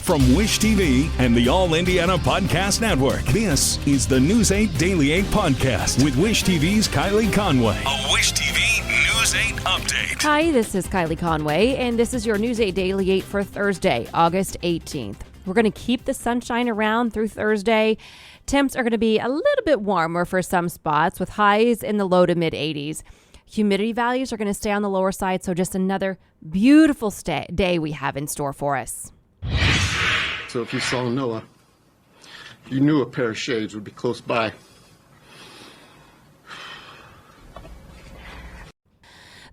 From Wish TV and the All Indiana Podcast Network, this is the News 8 Daily 8 Podcast with Wish TV's Kylie Conway. A Wish TV News 8 update. Hi, this is Kylie Conway, and this is your News 8 Daily 8 for Thursday, August 18th. We're going to keep the sunshine around through Thursday. Temps are going to be a little bit warmer for some spots with highs in the low to mid 80s. Humidity values are going to stay on the lower side, so just another beautiful day we have in store for us. So if you saw Noah, you knew a pair of shades would be close by.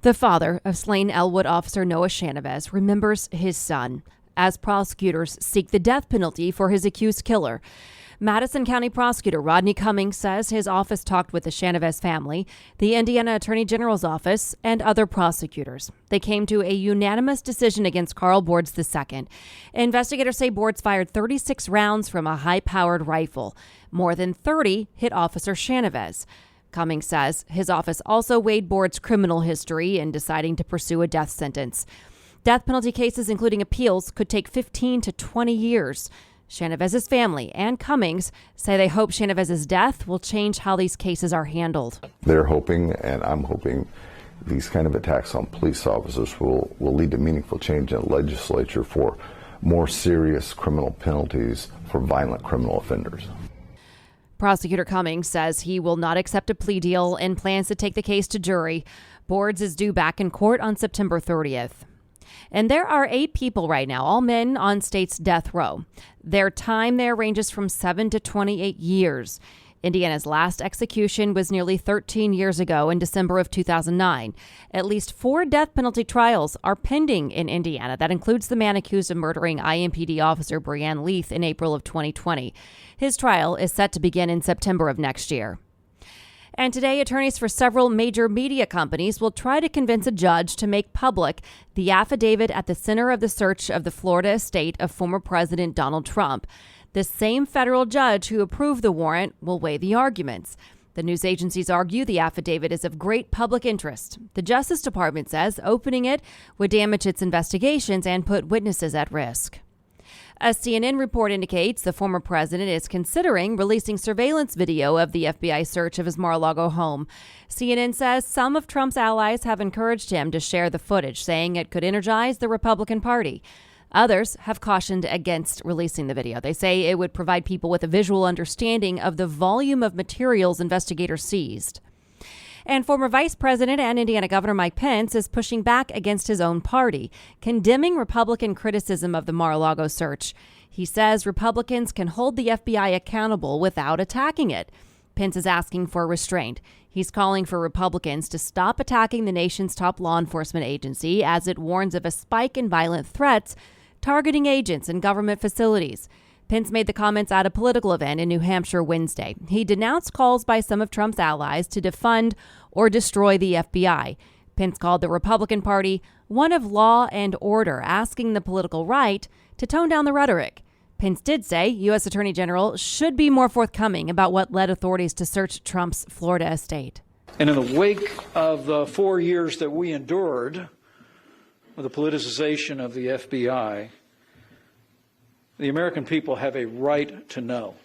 The father of slain Elwood officer Noah Chavez remembers his son as prosecutors seek the death penalty for his accused killer. Madison County Prosecutor Rodney Cummings says his office talked with the Chavez family, the Indiana Attorney General's office, and other prosecutors. They came to a unanimous decision against Carl Bords II. Investigators say Bords fired 36 rounds from a high-powered rifle. More than 30 hit Officer Chavez. Cummings says his office also weighed Bords' criminal history in deciding to pursue a death sentence. Death penalty cases, including appeals, could take 15 to 20 years. Chavez's family and Cummings say they hope Chavez's death will change how these cases are handled. They're hoping, and I'm hoping, these kind of attacks on police officers will lead to meaningful change in the legislature for more serious criminal penalties for violent criminal offenders. Prosecutor Cummings says he will not accept a plea deal and plans to take the case to jury. Bords is due back in court on September 30th. And there are 8 people right now, all men on state's death row. Their time there ranges from 7 to 28 years. Indiana's last execution was nearly 13 years ago in December of 2009. At least 4 death penalty trials are pending in Indiana. That includes the man accused of murdering IMPD officer Breanne Leith in April of 2020. His trial is set to begin in September of next year. And today, attorneys for several major media companies will try to convince a judge to make public the affidavit at the center of the search of the Florida estate of former President Donald Trump. The same federal judge who approved the warrant will weigh the arguments. The news agencies argue the affidavit is of great public interest. The Justice Department says opening it would damage its investigations and put witnesses at risk. A CNN report indicates the former president is considering releasing surveillance video of the FBI search of his Mar-a-Lago home. CNN says some of Trump's allies have encouraged him to share the footage, saying it could energize the Republican Party. Others have cautioned against releasing the video. They say it would provide people with a visual understanding of the volume of materials investigators seized. And former Vice President and Indiana Governor Mike Pence is pushing back against his own party, condemning Republican criticism of the Mar-a-Lago search. He says Republicans can hold the FBI accountable without attacking it. Pence is asking for restraint. He's calling for Republicans to stop attacking the nation's top law enforcement agency as it warns of a spike in violent threats targeting agents and government facilities. Pence made the comments at a political event in New Hampshire Wednesday. He denounced calls by some of Trump's allies to defund or destroy the FBI. Pence called the Republican Party one of law and order, asking the political right to tone down the rhetoric. Pence did say U.S. Attorney General should be more forthcoming about what led authorities to search Trump's Florida estate. And in the wake of the 4 years that we endured with the politicization of the FBI, the American people have a right to know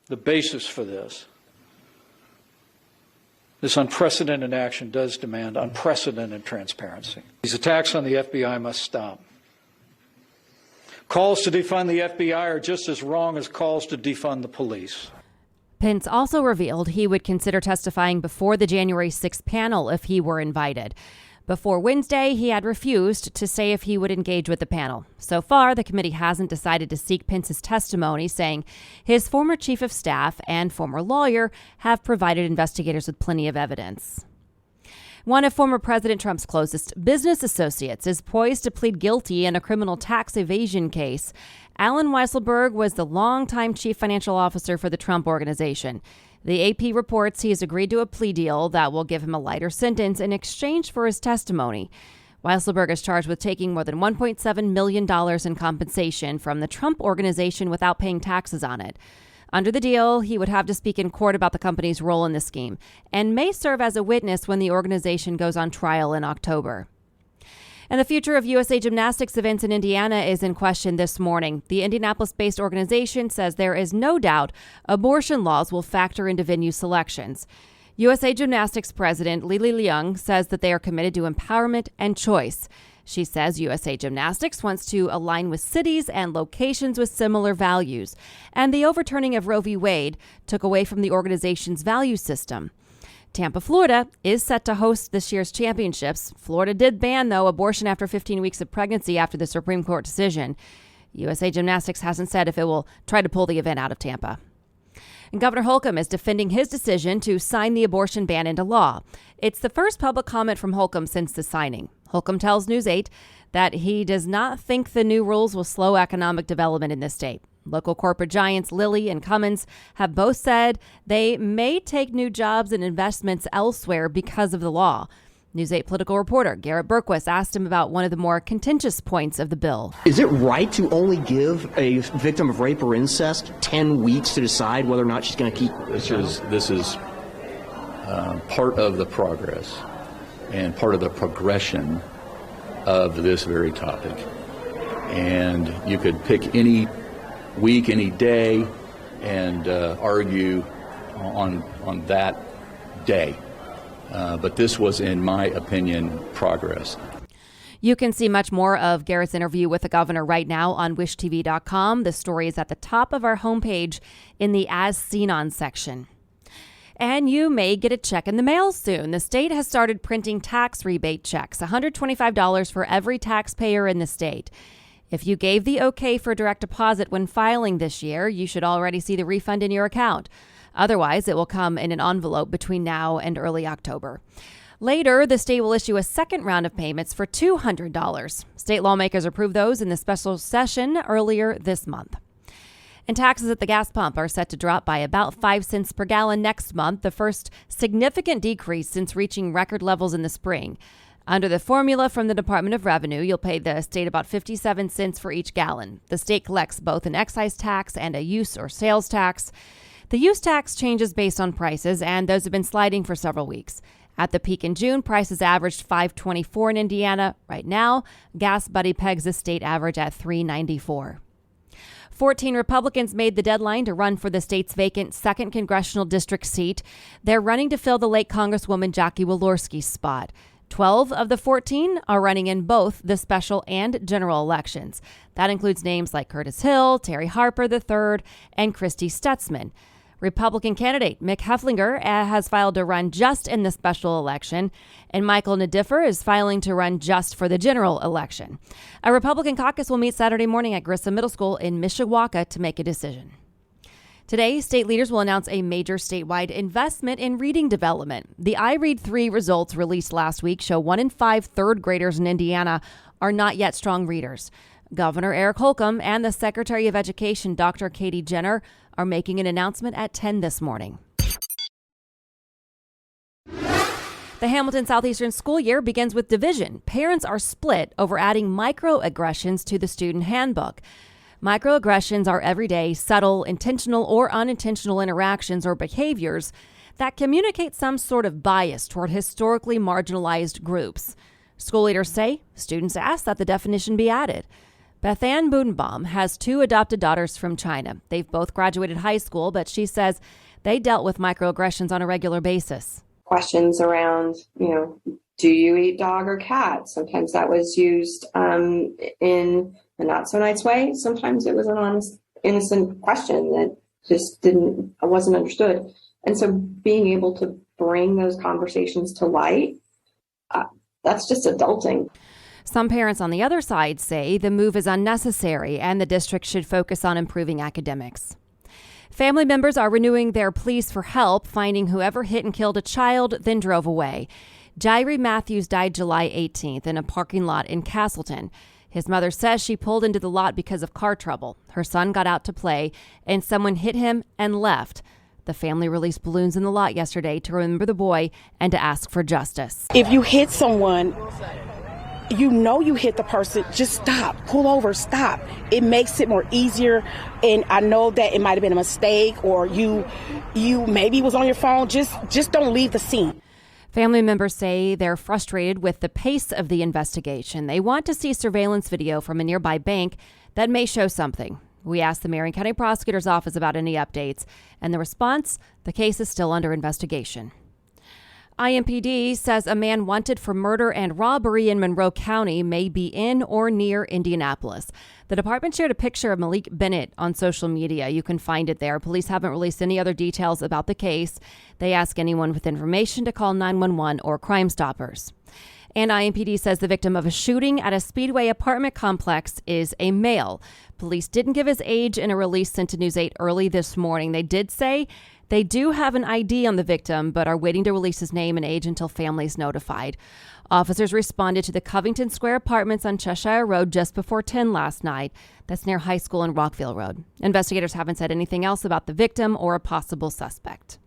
the basis for this. This unprecedented action does demand unprecedented transparency. These attacks on the FBI must stop. Calls to defund the FBI are just as wrong as calls to defund the police. Pence also revealed he would consider testifying before the January 6th panel if he were invited. Before Wednesday, he had refused to say if he would engage with the panel. So far, the committee hasn't decided to seek Pence's testimony, saying his former chief of staff and former lawyer have provided investigators with plenty of evidence. One of former President Trump's closest business associates is poised to plead guilty in a criminal tax evasion case. Alan Weisselberg was the longtime chief financial officer for the Trump Organization. The AP reports he has agreed to a plea deal that will give him a lighter sentence in exchange for his testimony. Weisselberg is charged with taking more than $1.7 million in compensation from the Trump Organization without paying taxes on it. Under the deal, he would have to speak in court about the company's role in the scheme and may serve as a witness when the organization goes on trial in October. And the future of USA Gymnastics events in Indiana is in question this morning. The Indianapolis-based organization says there is no doubt abortion laws will factor into venue selections. USA Gymnastics president Lili Leung says that they are committed to empowerment and choice. She says USA Gymnastics wants to align with cities and locations with similar values. And the overturning of Roe v. Wade took away from the organization's value system. Tampa, Florida is set to host this year's championships. Florida did ban, though, abortion after 15 weeks of pregnancy after the Supreme Court decision. USA Gymnastics hasn't said if it will try to pull the event out of Tampa. And Governor Holcomb is defending his decision to sign the abortion ban into law. It's the first public comment from Holcomb since the signing. Holcomb tells News 8 that he does not think the new rules will slow economic development in the state. Local corporate giants Lilly and Cummins have both said they may take new jobs and investments elsewhere because of the law. News 8 political reporter Garrett Berquist asked him about one of the more contentious points of the bill. Is it right to only give a victim of rape or incest 10 weeks to decide whether or not she's going to keep? This is part of the progress and part of the progression of this very topic. And you could pick any week, any day, and argue on that day. But this was, in my opinion, progress. You can see much more of Garrett's interview with the governor right now on wishtv.com. The story is at the top of our homepage in the As Seen On section. And you may get a check in the mail soon. The state has started printing tax rebate checks, $125 for every taxpayer in the state. If you gave the okay for direct deposit when filing this year, you should already see the refund in your account. Otherwise, it will come in an envelope between now and early October. Later, the state will issue a second round of payments for $200. State lawmakers approved those in the special session earlier this month. And taxes at the gas pump are set to drop by about 5 cents per gallon next month, the first significant decrease since reaching record levels in the spring. Under the formula from the Department of Revenue, you'll pay the state about 57 cents for each gallon. The state collects both an excise tax and a use or sales tax. The use tax changes based on prices, and those have been sliding for several weeks. At the peak in June, prices averaged $5.24 in Indiana. Right now, Gas Buddy pegs the state average at $3.94. 14 Republicans made the deadline to run for the state's vacant 2nd congressional district seat. They're running to fill the late Congresswoman Jackie Walorski's spot. 12 of the 14 are running in both the special and general elections. That includes names like Curtis Hill, Terry Harper III, and Christy Stutzman. Republican candidate Mick Hefflinger has filed to run just in the special election, and Michael Nadiffer is filing to run just for the general election. A Republican caucus will meet Saturday morning at Grissom Middle School in Mishawaka to make a decision. Today, state leaders will announce a major statewide investment in reading development. The iRead 3 results released last week show 1 in 5 third graders in Indiana are not yet strong readers. Governor Eric Holcomb and the Secretary of Education, Dr. Katie Jenner, are making an announcement at 10 this morning. The Hamilton Southeastern school year begins with division. Parents are split over adding microaggressions to the student handbook. Microaggressions are everyday, subtle, intentional or unintentional interactions or behaviors that communicate some sort of bias toward historically marginalized groups. School leaders say students ask that the definition be added. Beth Ann Budenbaum has 2 adopted daughters from China. They've both graduated high school, but she says they dealt with microaggressions on a regular basis. Questions around, do you eat dog or cat? Sometimes that was used in a not so nice way. Sometimes it was an honest, innocent question that just wasn't understood. And so being able to bring those conversations to light, that's just adulting. Some parents on the other side say the move is unnecessary and the district should focus on improving academics. Family members are renewing their pleas for help, finding whoever hit and killed a child, then drove away. Jairi Matthews died July 18th in a parking lot in Castleton. His mother says she pulled into the lot because of car trouble. Her son got out to play, and someone hit him and left. The family released balloons in the lot yesterday to remember the boy and to ask for justice. If you hit someone, you hit the person, just stop, pull over, stop. It makes it more easier. And I know that it might have been a mistake or you maybe was on your phone. Just don't leave the scene. Family members say they're frustrated with the pace of the investigation. They want to see surveillance video from a nearby bank that may show something. We asked the Marion County Prosecutor's Office about any updates, and the response, the case is still under investigation. IMPD says a man wanted for murder and robbery in Monroe County may be in or near Indianapolis. The department shared a picture of Malik Bennett on social media. You can find it there. Police haven't released any other details about the case. They ask anyone with information to call 911 or Crime Stoppers. And IMPD says the victim of a shooting at a Speedway apartment complex is a male. Police didn't give his age in a release sent to News 8 early this morning. They did say they do have an ID on the victim, but are waiting to release his name and age until family is notified. Officers responded to the Covington Square Apartments on Cheshire Road just before 10 last night. That's near High School and Rockville Road. Investigators haven't said anything else about the victim or a possible suspect.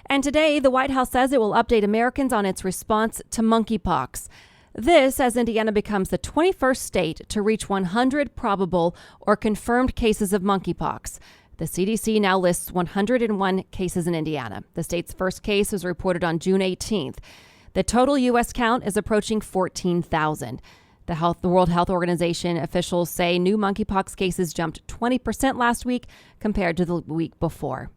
And today, the White House says it will update Americans on its response to monkeypox. This as Indiana becomes the 21st state to reach 100 probable or confirmed cases of monkeypox. The CDC now lists 101 cases in Indiana. The state's first case was reported on June 18th. The total U.S. count is approaching 14,000. The World Health Organization officials say new monkeypox cases jumped 20% last week compared to the week before.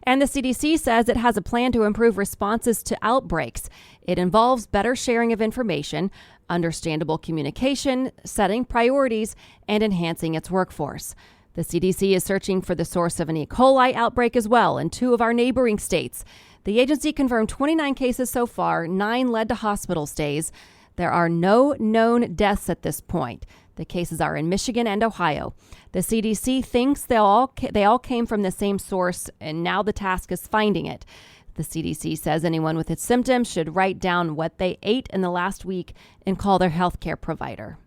And the CDC says it has a plan to improve responses to outbreaks. It involves better sharing of information, understandable communication, setting priorities, and enhancing its workforce. The CDC is searching for the source of an E. coli outbreak as well in 2 of our neighboring states. The agency confirmed 29 cases so far, 9 led to hospital stays. There are no known deaths at this point. The cases are in Michigan and Ohio. The CDC thinks they all came from the same source, and now the task is finding it. The CDC says anyone with its symptoms should write down what they ate in the last week and call their healthcare provider.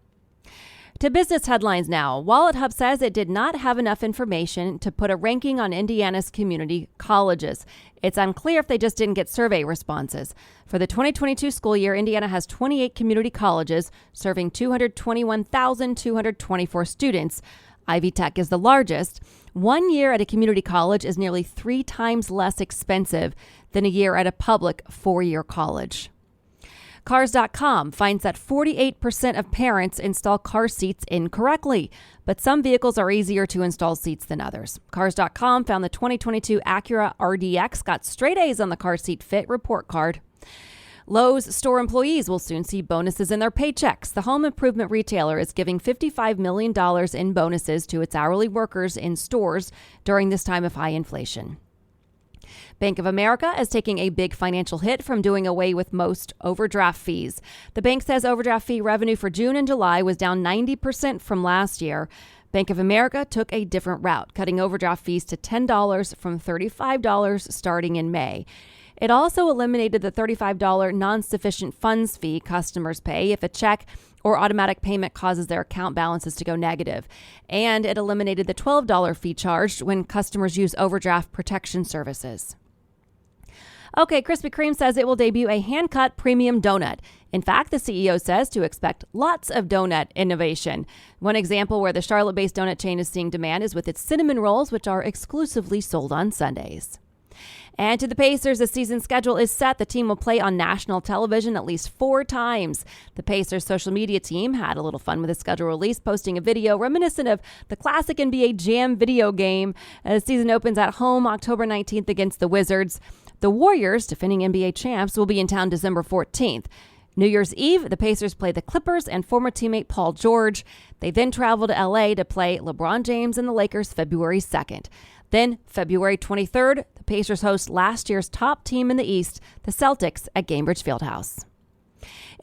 To business headlines now. Wallet Hub says it did not have enough information to put a ranking on Indiana's community colleges. It's unclear if they just didn't get survey responses. For the 2022 school year, Indiana has 28 community colleges serving 221,224 students. Ivy Tech is the largest. 1 year at a community college is nearly 3 times less expensive than a year at a public 4-year college. Cars.com finds that 48% of parents install car seats incorrectly, but some vehicles are easier to install seats than others. Cars.com found the 2022 Acura RDX got straight A's on the car seat fit report card. Lowe's store employees will soon see bonuses in their paychecks. The home improvement retailer is giving $55 million in bonuses to its hourly workers in stores during this time of high inflation. Bank of America is taking a big financial hit from doing away with most overdraft fees. The bank says overdraft fee revenue for June and July was down 90% from last year. Bank of America took a different route, cutting overdraft fees to $10 from $35 starting in May. It also eliminated the $35 non-sufficient funds fee customers pay if a check or automatic payment causes their account balances to go negative. And it eliminated the $12 fee charged when customers use overdraft protection services. Okay, Krispy Kreme says it will debut a hand-cut premium donut. In fact, the CEO says to expect lots of donut innovation. One example where the Charlotte-based donut chain is seeing demand is with its cinnamon rolls, which are exclusively sold on Sundays. And to the Pacers, the season schedule is set. The team will play on national television at least 4 times. The Pacers social media team had a little fun with the schedule release, posting a video reminiscent of the classic NBA Jam video game. The season opens at home October 19th against the Wizards. The Warriors, defending NBA champs, will be in town December 14th. New Year's Eve, the Pacers play the Clippers and former teammate Paul George. They then travel to LA to play LeBron James and the Lakers February 2nd. Then, February 23rd, the Pacers host last year's top team in the East, the Celtics, at Gainbridge Fieldhouse.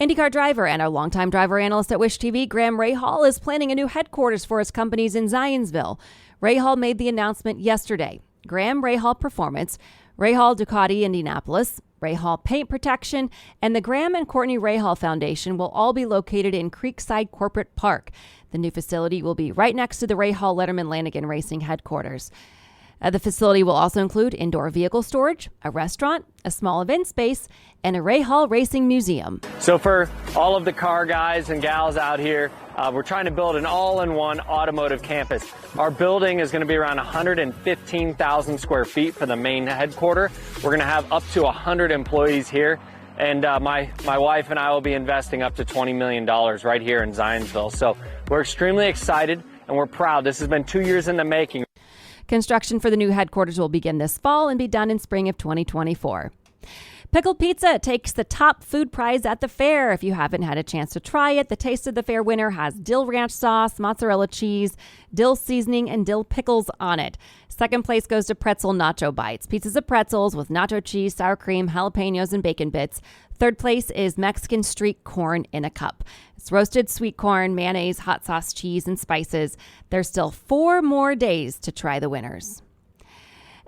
IndyCar driver and our longtime driver analyst at Wish TV, Graham Rahal, is planning a new headquarters for his companies in Zionsville. Rahal made the announcement yesterday. Graham Rahal Performance, Rahal Ducati Indianapolis, Rahal Paint Protection, and the Graham and Courtney Rahal Foundation will all be located in Creekside Corporate Park. The new facility will be right next to the Rahal Letterman Lanigan Racing headquarters. The facility will also include indoor vehicle storage, a restaurant, a small event space, and a Rahal Racing Museum. So for all of the car guys and gals out here, we're trying to build an all-in-one automotive campus. Our building is going to be around 115,000 square feet for the main headquarters. We're going to have up to 100 employees here. And my wife and I will be investing up to $20 million right here in Zionsville. So we're extremely excited and we're proud. This has been 2 years in the making. Construction for the new headquarters will begin this fall and be done in spring of 2024. Pickled pizza takes the top food prize at the fair. If you haven't had a chance to try it, the Taste of the Fair winner has dill ranch sauce, mozzarella cheese, dill seasoning, and dill pickles on it. Second place goes to pretzel nacho bites, pieces of pretzels with nacho cheese, sour cream, jalapenos, and bacon bits. Third place is Mexican street corn in a cup. It's roasted sweet corn, mayonnaise, hot sauce, cheese, and spices. There's still 4 more days to try the winners.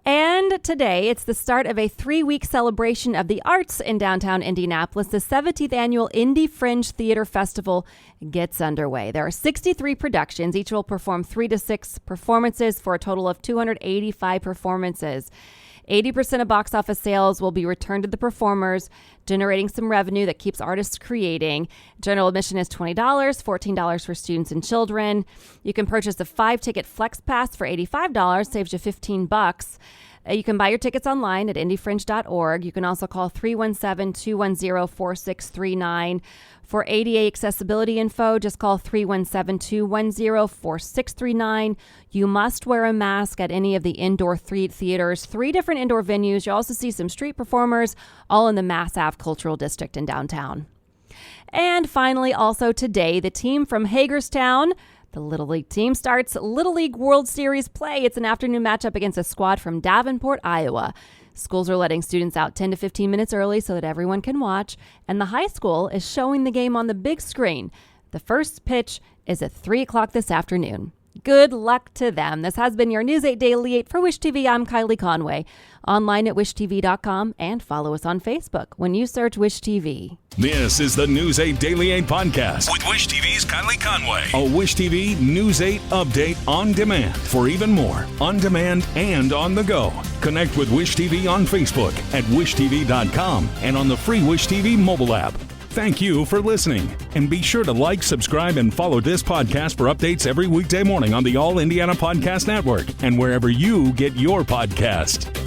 And today, it's the start of a 3-week celebration of the arts in downtown Indianapolis. The 17th annual Indy Fringe Theater Festival gets underway. There are 63 productions. Each will perform 3 to 6 performances for a total of 285 performances. 80% of box office sales will be returned to the performers, generating some revenue that keeps artists creating. General admission is $20, $14 for students and children. You can purchase a 5-ticket Flex Pass for $85, saves you $15. You can buy your tickets online at indyfringe.org. You can also call 317-210-4639. For ADA accessibility info, just call 317-210-4639. You must wear a mask at any of the indoor theaters, 3 different indoor venues. You'll also see some street performers, all in the Mass Ave Cultural District in downtown. And finally, also today, the team from Hagerstown, the Little League team, starts Little League World Series play. It's an afternoon matchup against a squad from Davenport, Iowa. Schools are letting students out 10 to 15 minutes early so that everyone can watch, and the high school is showing the game on the big screen. The first pitch is at 3 o'clock this afternoon. Good luck to them. This has been your News 8 Daily 8 for Wish TV. I'm Kylie Conway. Online at wishtv.com and follow us on Facebook when you search Wish TV. This is the News 8 Daily 8 podcast with Wish TV's Kylie Conway. A Wish TV News 8 update on demand for even more on demand and on the go. Connect with Wish TV on Facebook at wishtv.com and on the free Wish TV mobile app. Thank you for listening, and be sure to like, subscribe, and follow this podcast for updates every weekday morning on the All Indiana Podcast Network and wherever you get your podcast.